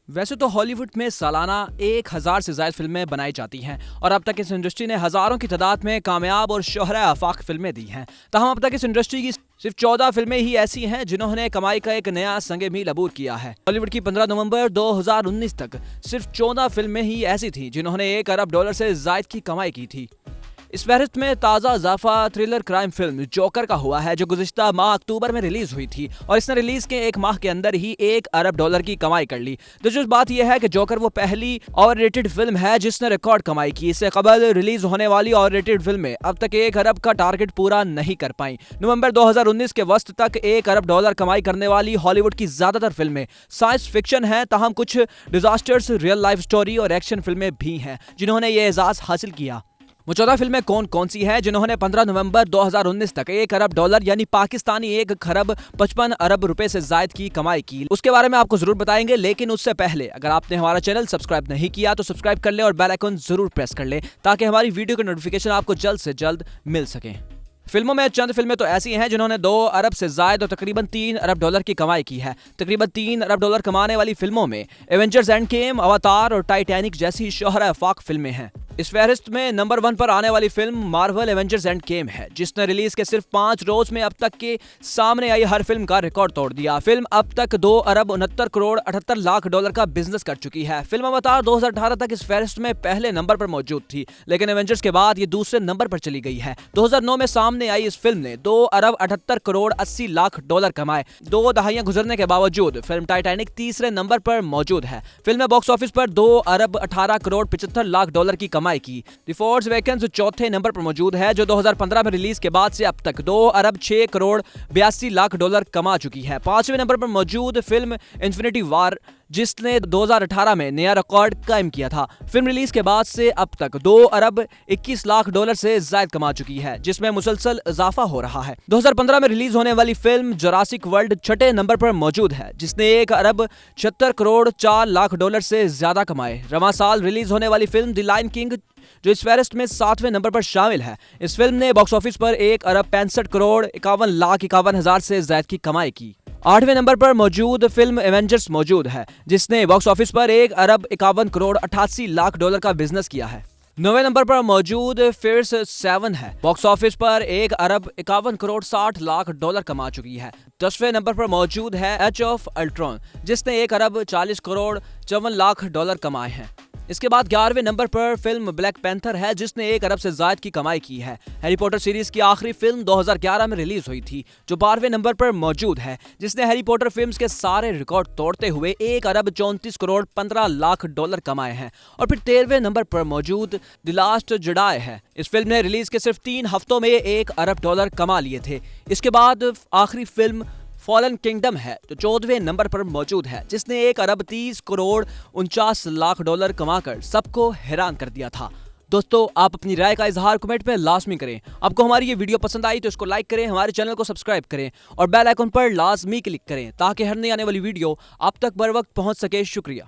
वैसे तो हॉलीवुड में सालाना 1000 से ज्यादा फिल्में बनाई जाती हैं और अब तक इस इंडस्ट्री ने हजारों की तादाद में कामयाब और शोहरा आफाक फिल्में दी हैं। ताहम अब तक इस इंडस्ट्री की सिर्फ 14 फिल्में ही ऐसी हैं जिन्होंने कमाई का एक नया संगे मील अबूर किया है। हॉलीवुड की 15 नवंबर 2019 तक सिर्फ 14 फिल्में ही ऐसी थीं जिन्होंने $1 अरब से ज्यादा की कमाई की थी। इस फहरिस्त में ताज़ा इजाफा थ्रिलर क्राइम फिल्म जोकर का हुआ है, जो गुज़िश्ता माह अक्टूबर में रिलीज हुई थी और इसने रिलीज के एक माह के अंदर ही $1 अरब की कमाई कर ली। दिलचस्प बात यह है कि जोकर वो पहली और रेटेड फिल्म है जिसने रिकॉर्ड कमाई की। इससे कबल रिलीज होने वाली और रेटेड फिल्में अब तक $1 अरब का टारगेट पूरा नहीं कर पाई। नवंबर 2019 के वस्त तक $1 अरब कमाई करने वाली हॉलीवुड की ज्यादातर फिल्में साइंस फिक्शन हैं, ताहम कुछ डिजास्टर्स, रियल लाइफ स्टोरी और एक्शन फिल्में भी हैं जिन्होंने ये एजाज हासिल किया। वो 14 फिल्में कौन कौन सी हैं जिन्होंने 15 नवंबर 2019 तक $1 अरब यानी पाकिस्तानी 1 खरब 55 अरब रुपए से ज्यादा की कमाई की, उसके बारे में आपको जरूर बताएंगे। लेकिन उससे पहले अगर आपने हमारा चैनल सब्सक्राइब नहीं किया तो सब्सक्राइब कर ले और बेल आइकन जरूर प्रेस कर ले ताकि हमारी वीडियो की नोटिफिकेशन आपको जल्द से जल्द मिल सके। फिल्मों में चंद फिल्में तो ऐसी हैं जिन्होंने $2 अरब से ज्यादा और तकरीबन $3 अरब की कमाई की है। तकरीबन $3 अरब कमाने वाली फिल्मों में एवेंजर्स एंड गेम, अवतार और टाइटैनिक जैसी शोहरा आफाक फिल्में हैं। इस फहरिस्त में नंबर 1 पर आने वाली film Marvel Avengers end game है, जिसने रिलीज के सिर्फ 5 रोज में अब तक के सामने आई हर फिल्म का रिकॉर्ड तोड़ दिया। फिल्म अब तक $2 अरब 69 करोड़ 78 लाख का बिजनेस कर चुकी है। फिल्म अवतार 2018 तक इस फहरिस्त में पहले नंबर पर मौजूद थी, लेकिन एवेंजर्स के बाद ये दूसरे नंबर पर चली गई है। 2009 में सामने आई इस फिल्म ने $2 अरब 78 करोड़ 80 लाख कमाए। 2 दहाइयां गुजरने के बावजूद फिल्म टाइटैनिक तीसरे नंबर पर मौजूद है। फिल्म ने बॉक्स ऑफिस पर $2 अरब 18 करोड़ 75 लाख की कमाई की। द फोर्स अवेकन्स चौथे नंबर पर मौजूद है, जो 2015 में रिलीज के बाद से अब तक $2 अरब 6 करोड़ 82 लाख कमा चुकी है। 5वें नंबर पर मौजूद फिल्म इन्फिनिटी वॉर, जिसने 2018 में नया रिकॉर्ड कायम किया था। फिल्म रिलीज के बाद से अब तक $2 अरब 21 लाख से ज्यादा कमा चुकी है, जिसमें मुसलसल इजाफा हो रहा है। 2015 में रिलीज होने वाली फिल्म जुरासिक वर्ल्ड 6ठे नंबर पर मौजूद है, जिसने $1 अरब 76 करोड़ 4 लाख से ज्यादा कमाए। रवां साल रिलीज होने वाली फिल्म द लायन किंग, जो इस फहरिस्त में 7वें नंबर पर शामिल है, इस फिल्म ने बॉक्स ऑफिस पर $1 अरब 65 करोड़ 51 लाख 51 हजार से ज्यादा की कमाई की। 8वें नंबर पर मौजूद फिल्म एवेंजर्स मौजूद है, जिसने बॉक्स ऑफिस पर $1 अरब 51 करोड़ 88 लाख का बिजनेस किया है। 9वें नंबर पर मौजूद फियर्स 7 है, बॉक्स ऑफिस पर $1 अरब 51 करोड़ 60 लाख कमा चुकी है। 10वें नंबर पर मौजूद है एज ऑफ अल्ट्रॉन, जिसने $1 अरब 40 करोड़ 54 लाख कमाए हैं। इसके बाद 11वें नंबर पर फिल्म ब्लैक पैंथर है, जिसने $1 अरब से ज्यादा की कमाई की है। हैरी पॉटर सीरीज की आखिरी फिल्म 2011 में रिलीज हुई थी, जो 12वें नंबर पर मौजूद है, जिसने हैरी पॉटर फिल्म्स के सारे रिकॉर्ड तोड़ते हुए $1 अरब 34 करोड़ 15 लाख कमाए हैं। और फिर 13वें नंबर पर मौजूद द लास्ट जेडाई है। इस फिल्म ने रिलीज के सिर्फ 3 हफ्तों में $1 अरब कमा लिए थे। इसके बाद आखिरी फिल्म फॉलन किंगडम है, जो 14वें नंबर पर मौजूद है, जिसने $1 अरब 30 करोड़ 49 लाख कमाकर सबको हैरान कर दिया था। दोस्तों, आप अपनी राय का इजहार कमेंट में लाजमी करें। आपको हमारी ये वीडियो पसंद आई तो इसको लाइक करें, हमारे चैनल को सब्सक्राइब करें और बेल आइकन पर लाजमी क्लिक करें ताकि हर नई आने वाली वीडियो आप तक बर वक्त पहुंच सके। शुक्रिया।